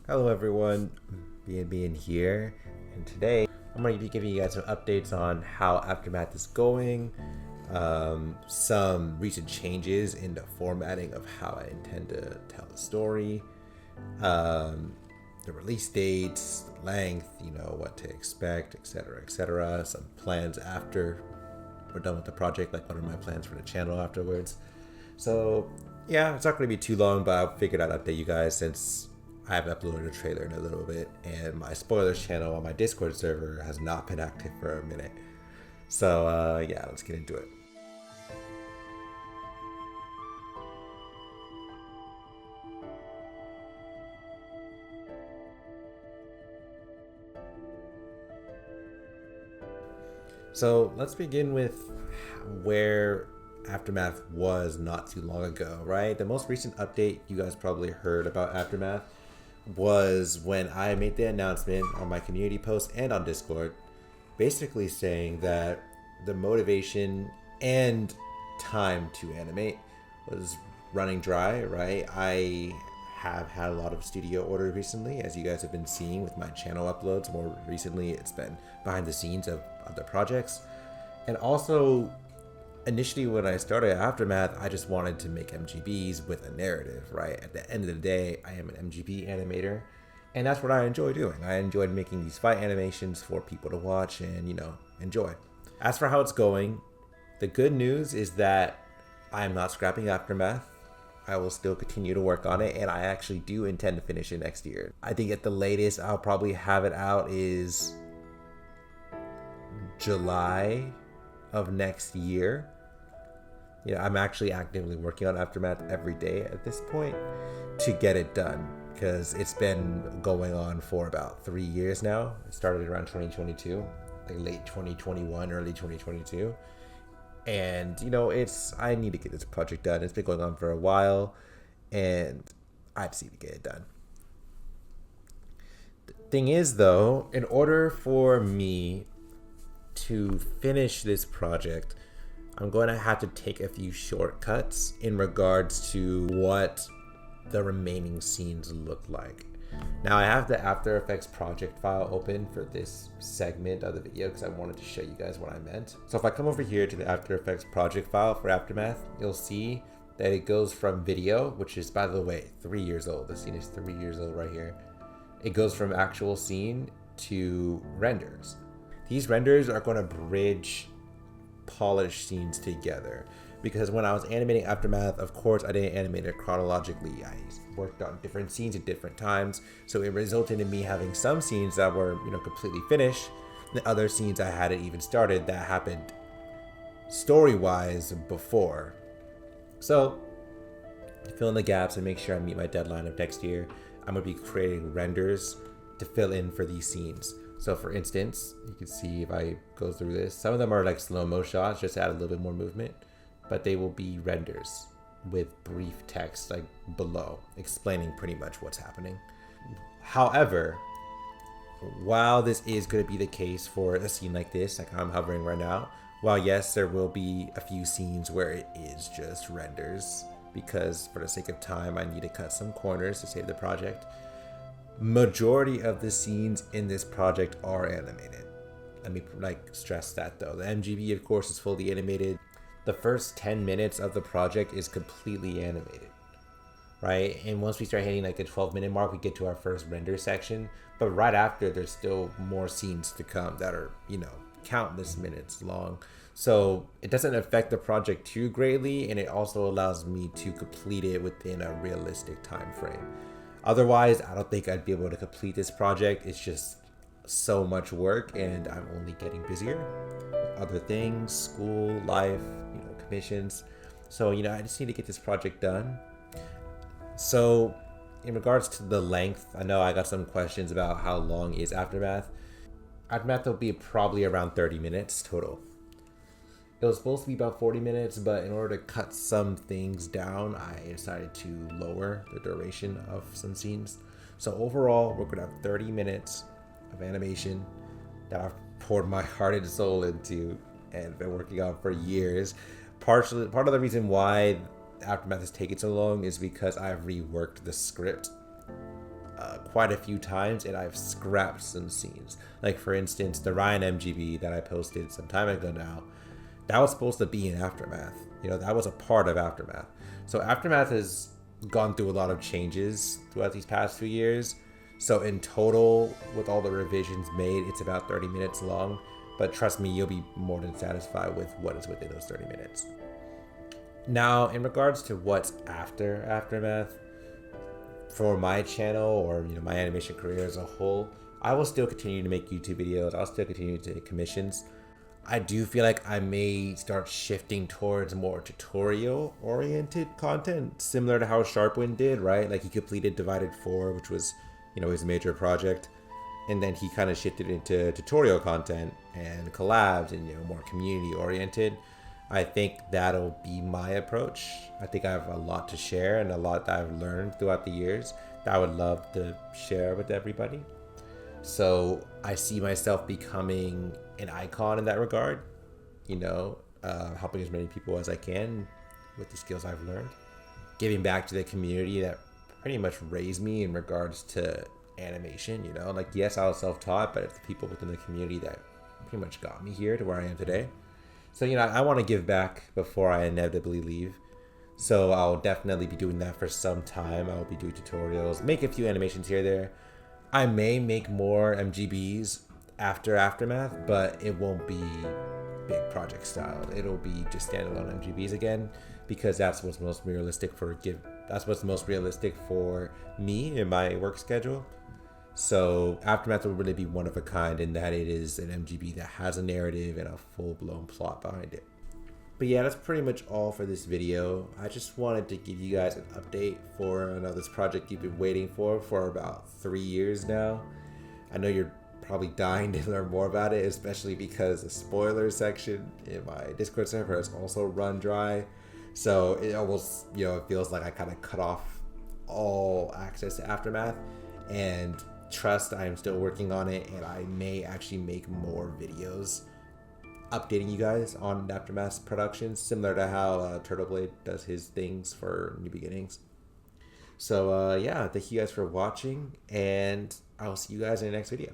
Hello everyone, BNB in here, and today I'm going to be giving you guys some updates on how Aftermath is going, some recent changes in the formatting of how I intend to tell the story, the release dates, the length, what to expect, etc., some plans after we're done with the project, like what are my plans for the channel afterwards. So yeah, it's not going to be too long, but I figured I'd update you guys since I haven't uploaded a trailer in a little bit, and my spoilers channel on my Discord server has not been active for a minute. So yeah, let's get into it. So let's begin with where Aftermath was not too long ago, right? The most recent update you guys probably heard about Aftermath was when I made the announcement on my community post and on Discord, basically saying that the motivation and time to animate was running dry, right? I have had a lot of studio orders recently, as you guys have been seeing with my channel uploads. More recently, it's been behind the scenes of other projects. And also, initially when I started Aftermath, I just wanted to make MGBs with a narrative, right? At the end of the day, I am an MGB animator, and that's what I enjoy doing. I enjoyed making these fight animations for people to watch and, enjoy. As for how it's going, the good news is that I am not scrapping Aftermath. I will still continue to work on it, and I actually do intend to finish it next year. I think at the latest I'll probably have it out is July of next year. I'm actually actively working on Aftermath every day at this point to get it done, because it's been going on for about 3 years now. It started around 2022, like late 2021, early 2022. And, I need to get this project done. It's been going on for a while, and I just need to get it done. The thing is, though, in order for me to finish this project, I'm going to have to take a few shortcuts in regards to what the remaining scenes look like. Now I have the After Effects project file open for this segment of the video because I wanted to show you guys what I meant. So if I come over here to the After Effects project file for Aftermath, you'll see that it goes from video, which is, by the way, 3 years old. The scene is 3 years old right here. It goes from actual scene to renders. These renders are going to bridge polished scenes together, because when I was animating Aftermath, of course I didn't animate it chronologically. I worked on different scenes at different times, so it resulted in me having some scenes that were completely finished, and other scenes I hadn't even started that happened story-wise before. So to fill in the gaps and make sure I meet my deadline of next year, I'm going to be creating renders to fill in for these scenes. So for instance, you can see if I go through this, some of them are like slow-mo shots, just to add a little bit more movement, but they will be renders with brief text like below explaining pretty much what's happening. However, while this is going to be the case for a scene like this, like I'm hovering right now, while yes, there will be a few scenes where it is just renders, because for the sake of time, I need to cut some corners to save the project. Majority of the scenes in this project are animated. Let me stress that though. The MGB, of course, is fully animated. The first 10 minutes of the project is completely animated, right? And once we start hitting like the 12-minute mark, we get to our first render section. But right after, there's still more scenes to come that are, countless minutes long. So it doesn't affect the project too greatly, and it also allows me to complete it within a realistic time frame. Otherwise, I don't think I'd be able to complete this project. It's just so much work, and I'm only getting busier with other things, school, life, commissions. So, I just need to get this project done. So, in regards to the length, I know I got some questions about how long is Aftermath. Aftermath will be probably around 30 minutes total. It was supposed to be about 40 minutes, but in order to cut some things down, I decided to lower the duration of some scenes. So overall, we're going to have 30 minutes of animation that I've poured my heart and soul into and been working on for years. Part of the reason why Aftermath has taken so long is because I've reworked the script quite a few times, and I've scrapped some scenes. Like for instance, the Ryan MGB that I posted some time ago now, that was supposed to be in Aftermath. You know, that was a part of Aftermath. So Aftermath has gone through a lot of changes throughout these past few years. So in total, with all the revisions made, it's about 30 minutes long. But trust me, you'll be more than satisfied with what is within those 30 minutes. Now, in regards to what's after Aftermath, for my channel or my animation career as a whole, I will still continue to make YouTube videos. I'll still continue to take commissions. I do feel like I may start shifting towards more tutorial-oriented content, similar to how Sharpwind did, right? Like he completed Divided 4, which was, his major project, and then he kind of shifted into tutorial content and collabs and more community-oriented. I think that'll be my approach. I think I have a lot to share and a lot that I've learned throughout the years that I would love to share with everybody. So I see myself becoming an icon in that regard, helping as many people as I can with the skills I've learned, giving back to the community that pretty much raised me in regards to animation. Like, yes, I was self-taught, but it's the people within the community that pretty much got me here to where I am today. So, I want to give back before I inevitably leave. So I'll definitely be doing that for some time. I'll be doing tutorials, make a few animations here or there. I may make more MGBs after Aftermath, but it won't be big project style. It'll be just standalone MGBs again, because that's what's most realistic for me in my work schedule. So Aftermath will really be one of a kind in that it is an MGB that has a narrative and a full-blown plot behind it. But yeah, that's pretty much all for this video. I just wanted to give you guys an update for this project you've been waiting for about 3 years now. I know you're probably dying to learn more about it, especially because the spoilers section in my Discord server has also run dry. So it almost, it feels like I kind of cut off all access to Aftermath. And trust, I am still working on it, and I may actually make more videos updating you guys on Aftermath's productions, similar to how Turtleblade does his things for New Beginnings. So yeah, thank you guys for watching, and I'll see you guys in the next video.